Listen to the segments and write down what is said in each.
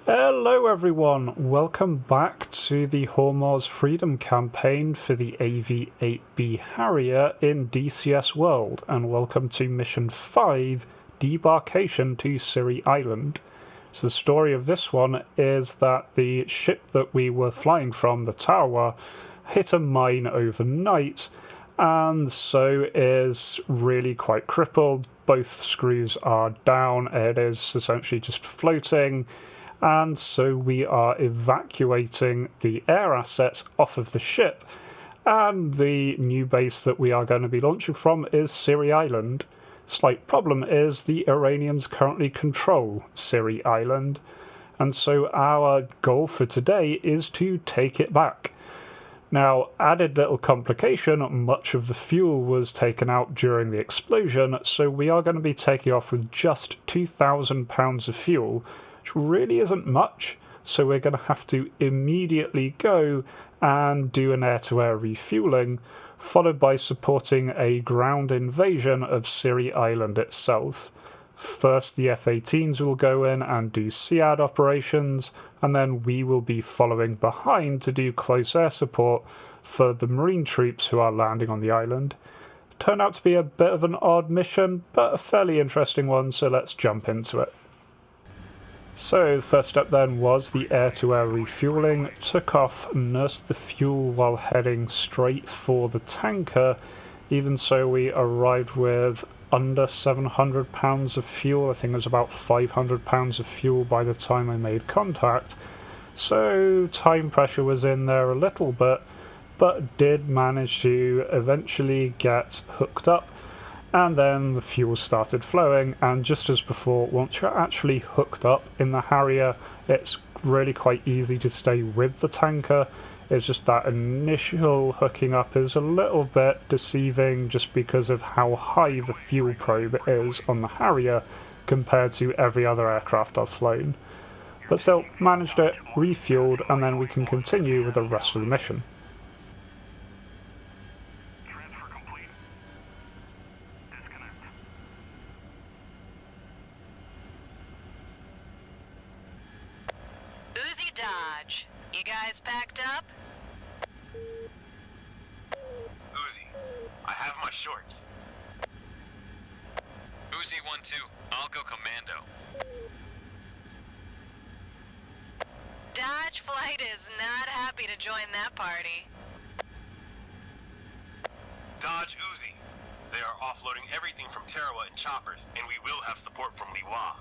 Hello everyone, welcome back to the Hormuz Freedom Campaign for the AV-8B Harrier in DCS World, and welcome to Mission 5, Debarcation to Sirri Island. So the story of this one is that the ship that we were flying from, the tower, hit a mine overnight, and so is really quite crippled. Both screws are down, it is essentially just floating. And so we are evacuating the air assets off of the ship, and the new base that we are going to be launching from is Sirri Island. Slight problem is the Iranians currently control Sirri Island, and so our goal for today is to take it back. Now, added little complication, much of the fuel was taken out during the explosion, so we are going to be taking off with just 2,000 pounds of fuel, which really isn't much, so we're going to have to immediately go and do an air-to-air refueling, followed by supporting a ground invasion of Sirri Island itself. First, the F-18s will go in and do SEAD operations, and then we will be following behind to do close air support for the Marine troops who are landing on the island. Turned out to be a bit of an odd mission, but a fairly interesting one, so let's jump into it. So the first step then was the air-to-air refueling. Took off, nursed the fuel while heading straight for the tanker. Even so, we arrived with under 700 pounds of fuel. I think it was about 500 pounds of fuel by the time I made contact. So time pressure was in there a little bit, but did manage to eventually get hooked up. And then the fuel started flowing, and just as before, once you're actually hooked up in the Harrier, it's really quite easy to stay with the tanker. It's just that initial hooking up is a little bit deceiving just because of how high the fuel probe is on the Harrier compared to every other aircraft I've flown. But still, managed it, refueled, and then we can continue with the rest of the mission. Dodge. You guys packed up? Uzi, I have my shorts. Uzi 1-2, I'll go commando. Dodge Flight is not happy to join that party. Dodge Uzi. They are offloading everything from Tarawa and choppers, and we will have support from Liwa.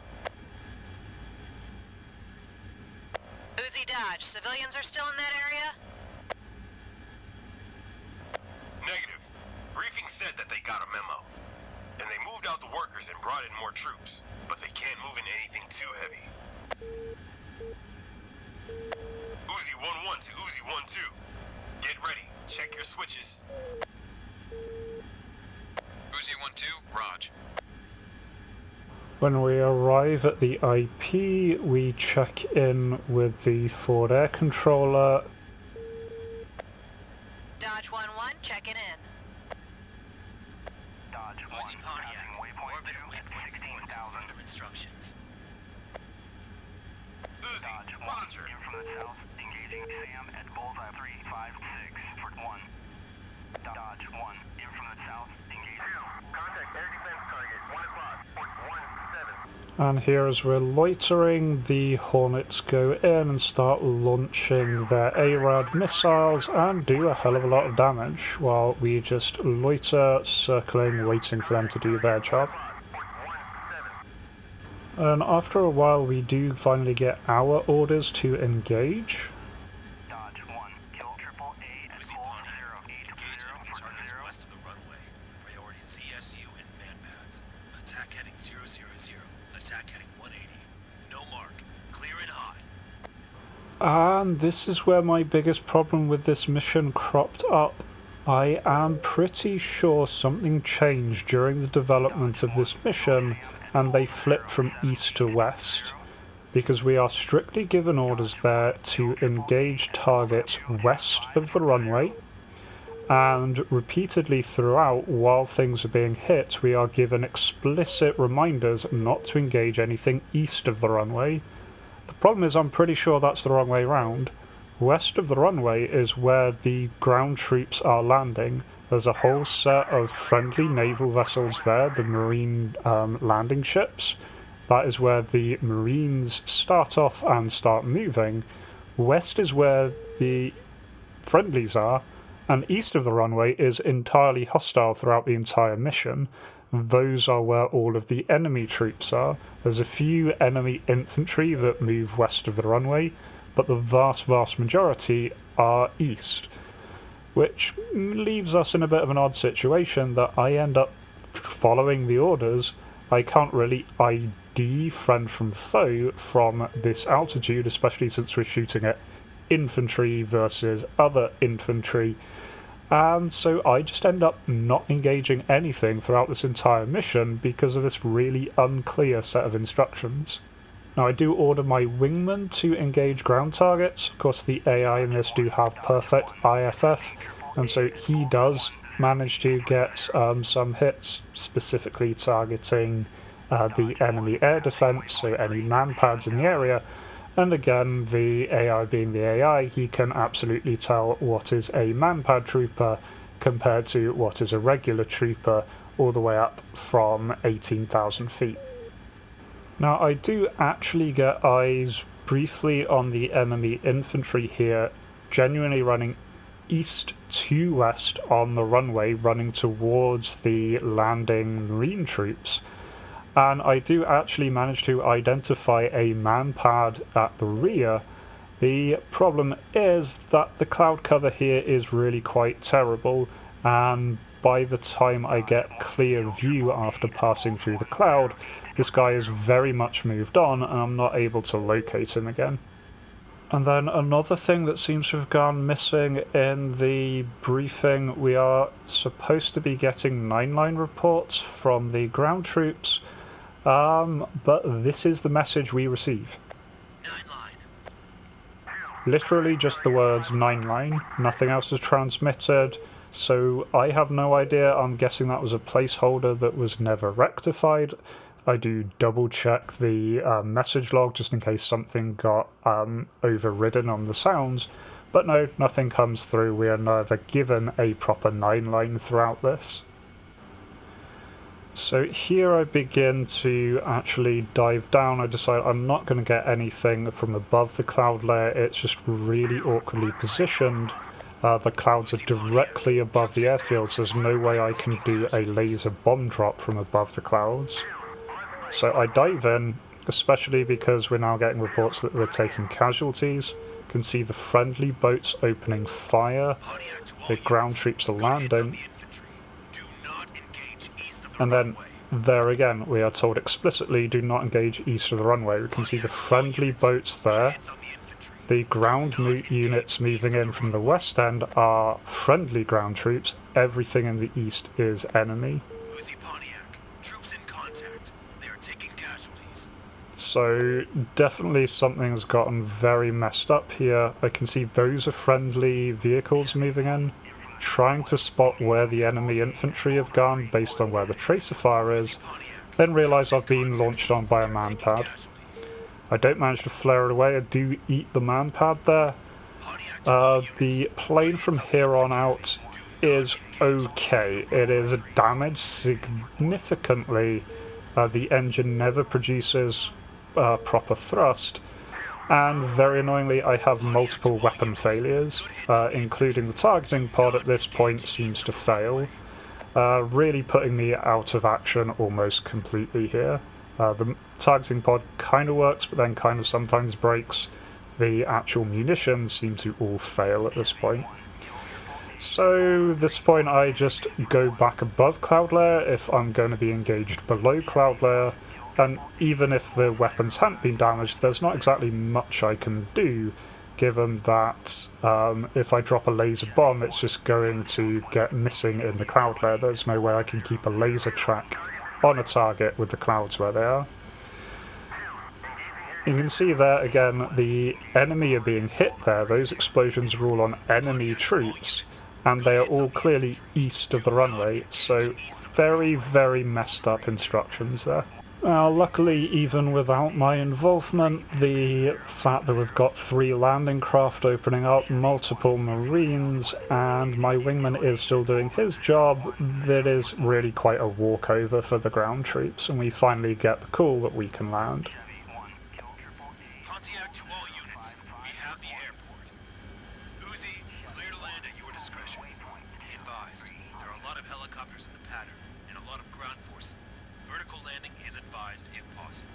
Uzi Dodge, civilians are still in that area? Negative. Briefing said that they got a memo. And they moved out the workers and brought in more troops, but they can't move in anything too heavy. Uzi 1-1 to Uzi 1-2. Get ready. Check your switches. Uzi 1-2, Raj. When we arrive at the IP, we check in with the forward air controller. Dodge 1-1, checking in. Dodge 1, passing waypoint 2 at 16,000. Under instructions. Dodge 1, in from the south, engaging Sam at bullseye 356 for 1. Dodge 1, in from the south, engaging... Contact air defense target, 1 o'clock, port 17. And here as we're loitering, the Hornets go in and start launching their ARAD missiles and do a hell of a lot of damage while we just loiter, circling, waiting for them to do their job. And after a while we do finally get our orders to engage. Dodge 1, kill triple A at Uzi pole Pontiac. 080 Engaging for targets 0. west of the runway. Priority ZSU and man pads. Attack heading 000. Attack heading 180. No mark. Clear and hot. And this is where my biggest problem with this mission cropped up. I am pretty sure something changed during the development of this mission and they flipped from east to west, because we are strictly given orders there to engage targets west of the runway, and repeatedly throughout, while things are being hit, we are given explicit reminders not to engage anything east of the runway. The The problem is I'm pretty sure that's the wrong way round. West of the runway is where the ground troops are landing. There's a whole set of friendly naval vessels there, the marine landing ships. That is where the Marines start off and start moving. West is where the friendlies are, and east of the runway is entirely hostile throughout the entire mission. Those are where all of the enemy troops are. There's a few enemy infantry that move west of the runway, but the vast majority are east, which leaves us in a bit of an odd situation that I end up following the orders. I can't really ID friend from foe from this altitude, especially since we're shooting at infantry versus other infantry, and so I just end up not engaging anything throughout this entire mission because of this really unclear set of instructions. Now, I do order my wingman to engage ground targets. Of course, the AI in this do have perfect IFF, and so he does manage to get some hits, specifically targeting the enemy air defense, so any man-pads in the area. And again, the AI being the AI, he can absolutely tell what is a man-pad trooper compared to what is a regular trooper, all the way up from 18,000 feet. Now, I do actually get eyes briefly on the enemy infantry here, genuinely running east to west on the runway, running towards the landing marine troops. And I do actually manage to identify a man-pad at the rear. The problem is that the cloud cover here is really quite terrible, and by the time I get clear view after passing through the cloud, this guy is very much moved on and I'm not able to locate him again. And then another thing that seems to have gone missing in the briefing, we are supposed to be getting 9-line reports from the ground troops, but this is the message we receive. 9-line. Literally just the words 9-line, nothing else is transmitted, so I have no idea. I'm guessing that was a placeholder that was never rectified. I do double check the message log just in case something got overridden on the sounds, but no, nothing comes through. We are never given a proper 9-line throughout this. So here I begin to actually dive down. I decide I'm not going to get anything from above the cloud layer. It's just really awkwardly positioned. The clouds are directly above the airfield, so there's no way I can do a laser bomb drop from above the clouds. So I dive in, especially because we're now getting reports that we're taking casualties. You can see the friendly boats opening fire. The ground troops are landing. And then, there again, we are told explicitly, do not engage east of the runway. We can see the friendly boats there. The ground units moving in from the west end are friendly ground troops. Everything in the east is enemy. So, definitely something's gotten very messed up here. I can see those are friendly vehicles moving in. Trying to spot where the enemy infantry have gone based on where the tracer fire is, then realise I've been launched on by a man-pad. I don't manage to flare it away. I do eat the man-pad there. The plane from here on out is okay. It is damaged significantly. The engine never produces proper thrust. And very annoyingly, I have multiple weapon failures, including the targeting pod at this point seems to fail, really putting me out of action almost completely here. The targeting pod kind of works, but then kind of sometimes breaks. The actual munitions seem to all fail at this point. So at this point I just go back above cloud layer if I'm going to be engaged below cloud layer. And even if the weapons hadn't been damaged, there's not exactly much I can do, given that if I drop a laser bomb, it's just going to get missing in the cloud layer. There's no way I can keep a laser track on a target with the clouds where they are. You can see there again, the enemy are being hit there. Those explosions are all on enemy troops, and they are all clearly east of the runway, so very, very messed up instructions there. Luckily, even without my involvement, the fact that we've got 3 landing craft opening up, multiple marines, and my wingman is still doing his job, that is really quite a walkover for the ground troops, and we finally get the call that we can land. Pontiac to all units. We have the airport. Uzi, clear to land at your discretion. Be advised, there are a lot of helicopters in the pattern, and a lot of ground forces. Vertical landing is advised if possible.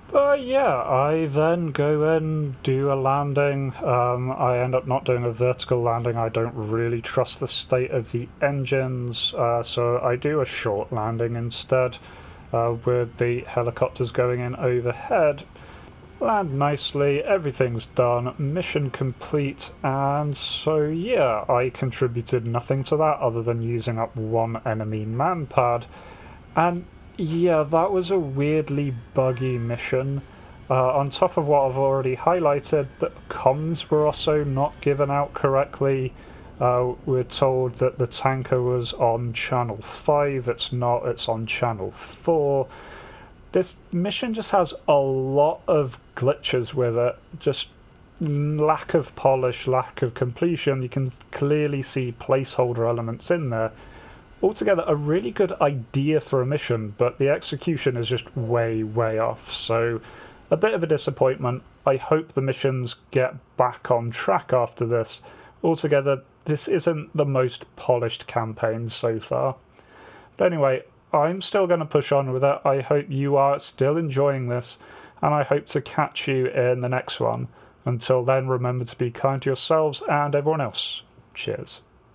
But yeah, I then go in, do a landing. I end up not doing a vertical landing. I don't really trust the state of the engines, so I do a short landing instead, with the helicopters going in overhead. Land nicely, everything's done, mission complete, and so yeah, I contributed nothing to that other than using up 1 enemy manpad, and yeah, that was a weirdly buggy mission. On top of what I've already highlighted, the comms were also not given out correctly. We're told that the tanker was on channel 5, it's not, it's on channel 4. This mission just has a lot of glitches with it, just lack of polish, lack of completion. You can clearly see placeholder elements in there. Altogether, a really good idea for a mission, but the execution is just way, way off, so a bit of a disappointment. I hope the missions get back on track after this. Altogether, this isn't the most polished campaign so far. But anyway, I'm still going to push on with it. I hope you are still enjoying this, and I hope to catch you in the next one. Until then, remember to be kind to yourselves and everyone else. Cheers.